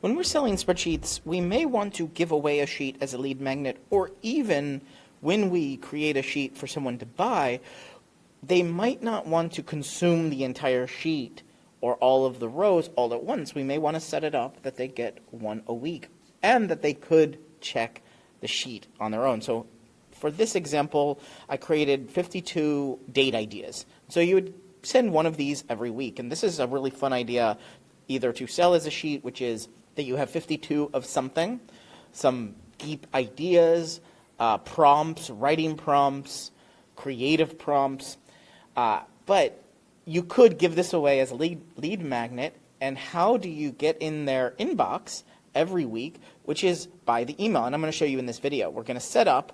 When we're selling spreadsheets, we may want to give away a sheet as a lead magnet, or even when we create a sheet for someone to buy, they might not want to consume the entire sheet or all of the rows all at once. We may want to set it up that they get one a week and that they could check the sheet on their own. So for this example, I created 52 date ideas. So you would send one of these every week. And this is a really fun idea either to sell as a sheet, which is that you have 52 of something, some deep ideas, prompts, writing prompts, creative prompts. But you could give this away as a lead magnet. And how do you get in their inbox every week, which is by the email. And I'm going to show you in this video. We're going to set up,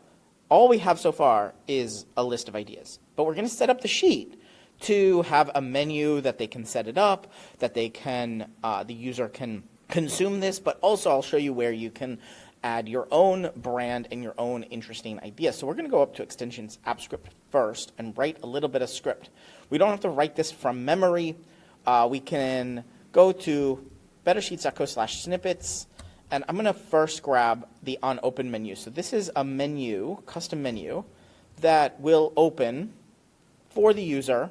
all we have so far is a list of ideas. But we're going to set up the sheet to have a menu that they can set it up, that they can, the user can consume this, but also I'll show you where you can add your own brand and your own interesting ideas. So we're going to go up to extensions app script first and write a little bit of script. We don't have to write this from memory. We can go to bettersheets.co/snippets, and I'm going to first grab the on open menu. So this is a menu, custom menu, that will open for the user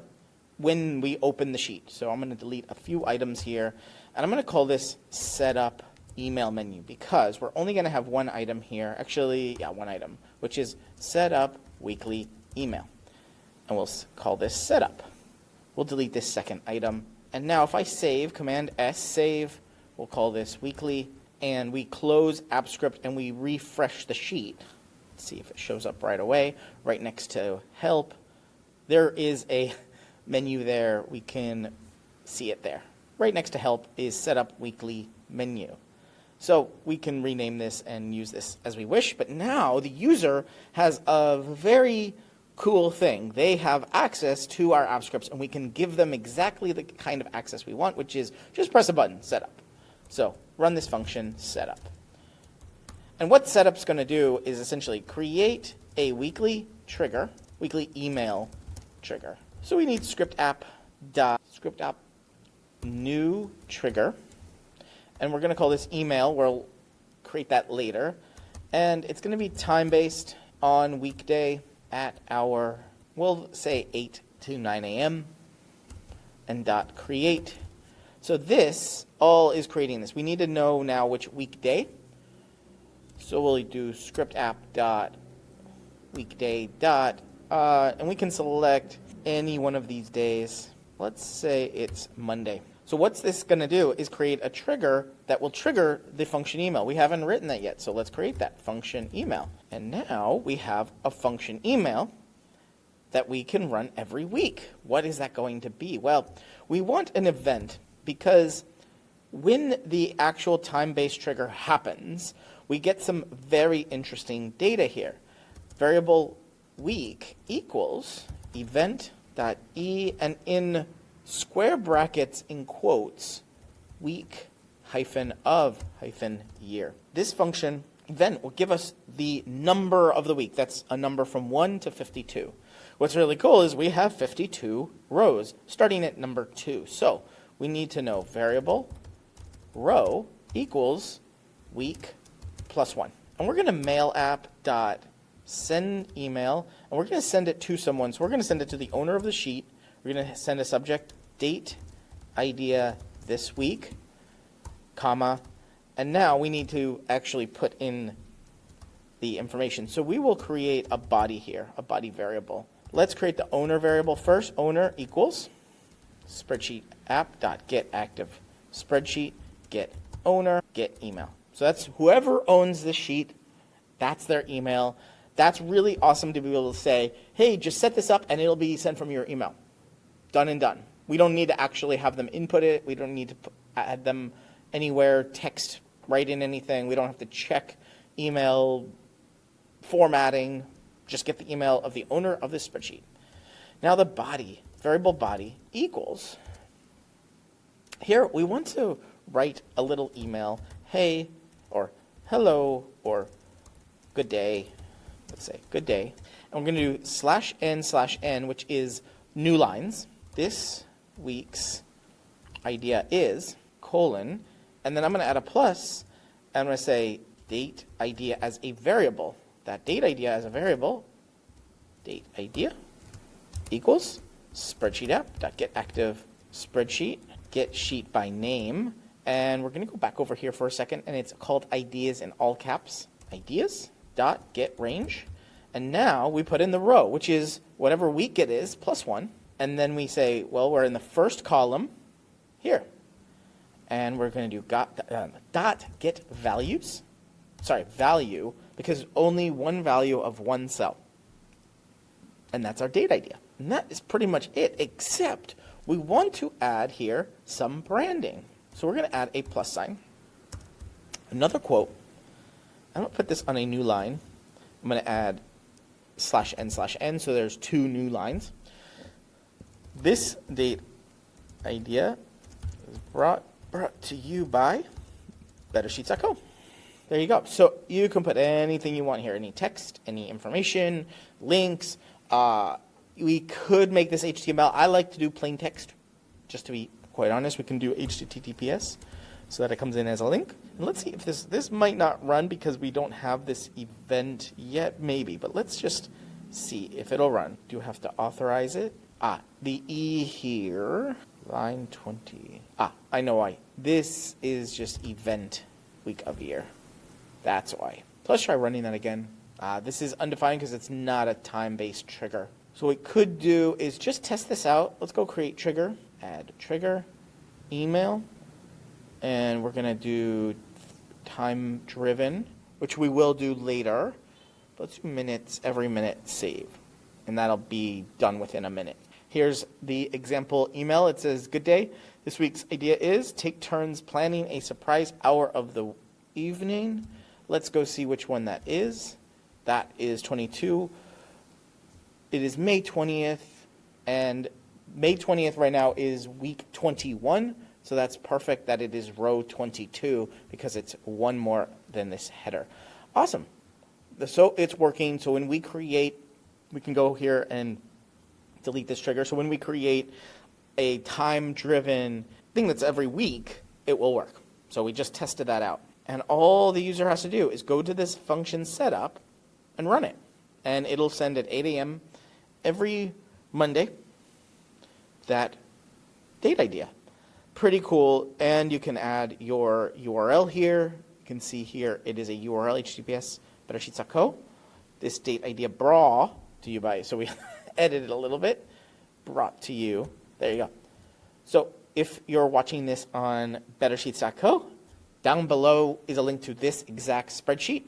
when we open the sheet. So I'm going to delete a few items here, and I'm going to call this setup email menu because we're only going to have one item here. Actually, yeah, one item, which is setup weekly email. And we'll call this setup. We'll delete this second item. And now if I save, Command S, save, we'll call this weekly, and we close app script and we refresh the sheet. Let's see if it shows up right away, right next to help. There is a menu there. We can see it there. Right next to help is setup weekly menu. So we can rename this and use this as we wish, but now the user has a very cool thing. They have access to our app scripts, and we can give them exactly the kind of access we want, which is just press a button, setup. So run this function, setup. And what setup's going to do is essentially create a weekly trigger, weekly email trigger. So we need script app new trigger. And we're going to call this email. We'll create that later. And it's going to be time-based on weekday at our, we'll say 8 to 9 a.m. and dot create. So this all is creating this. We need to know now which weekday. So we'll do script app dot weekday dot, and we can select any one of these days. Let's say it's Monday. So what's this going to do is create a trigger that will trigger the function email. We haven't written that yet, so let's create that function email. And now we have a function email that we can run every week. What is that going to be? Well, we want an event because when the actual time-based trigger happens, we get some very interesting data here. Variable week equals event.e, and in square brackets in quotes, week -of -year. This function event will give us the number of the week. That's a number from 1 to 52. What's really cool is we have 52 rows starting at number 2. So we need to know variable row equals week +1. And we're going to mail app dot send email, and we're going to send it to someone. So we're going to send it to the owner of the sheet. We're going to send a subject date idea this week, comma, and now we need to actually put in the information. So we will create a body here, a body variable. Let's create the owner variable first. Owner equals spreadsheet app dot get active spreadsheet get owner get email. So that's whoever owns this sheet, that's their email. That's really awesome to be able to say, hey, just set this up and it'll be sent from your email. Done and done. We don't need to actually have them input it. We don't need to add them anywhere, text, write in anything. We don't have to check email formatting. Just get the email of the owner of this spreadsheet. Now the body, variable body equals. Here we want to write a little email, hey, or hello, or good day. Let's say good day. And we're going to do /n/n, which is new lines. This week's idea is, And then I'm going to add a plus, and I'm going to say date idea as a variable. That date idea as a variable, date idea equals spreadsheet app.getActive spreadsheet, get sheet by name. And we're going to go back over here for a second, and it's called ideas in all caps, ideas.getRange. And now we put in the row, which is whatever week it is, plus 1. And then we say, well, we're in the first column here. And we're going to do dot get values. Sorry, value, because only one value of one cell. And that's our date idea. And that is pretty much it, except we want to add here some branding. So we're going to add a plus sign, another quote. I'm going to put this on a new line. I'm going to add /n/n, so there's 2 new lines. This date idea is brought to you by BetterSheets.co. There you go. So you can put anything you want here, any text, any information, links. We could make this HTML. I like to do plain text. Just to be quite honest, we can do HTTPS so that it comes in as a link. And let's see if this might not run because we don't have this event yet, maybe. But let's just see if it'll run. Do you have to authorize it? The E here, line 20. I know why. This is just event week of year. That's why. So let's try running that again. This is undefined because it's not a time-based trigger. So what we could do is just test this out. Let's go create trigger, add trigger, email, and we're going to do time-driven, which we will do later. Let's do minutes, every minute save, and that'll be done within a minute. Here's the example email. It says, good day. This week's idea is take turns planning a surprise hour of the evening. Let's go see which one that is. That is 22. It is May 20th, and May 20th right now is week 21, so that's perfect that it is row 22 because it's one more than this header. Awesome. So it's working. So when we create, we can go here and delete this trigger. So when we create a time-driven thing that's every week, it will work. So we just tested that out. And all the user has to do is go to this function setup and run it. And it'll send at 8 a.m. every Monday that date idea. Pretty cool. And you can add your URL here. You can see here it is a URL, HTTPS, BetterSheets.co. This date idea brought to you by, so we edited a little bit, brought to you. There you go. So if you're watching this on BetterSheets.co, down below is a link to this exact spreadsheet.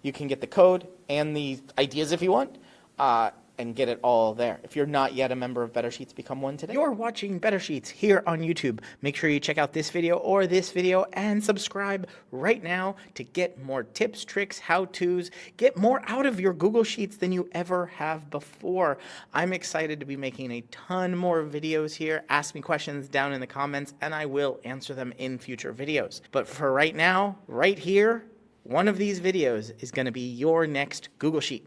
You can get the code and the ideas if you want, and get it all there. If you're not yet a member of Better Sheets, become one today. You're watching Better Sheets here on YouTube. Make sure you check out this video or this video and subscribe right now to get more tips, tricks, how-tos, get more out of your Google Sheets than you ever have before. I'm excited to be making a ton more videos here. Ask me questions down in the comments and I will answer them in future videos. But for right now, right here, one of these videos is going to be your next Google Sheet.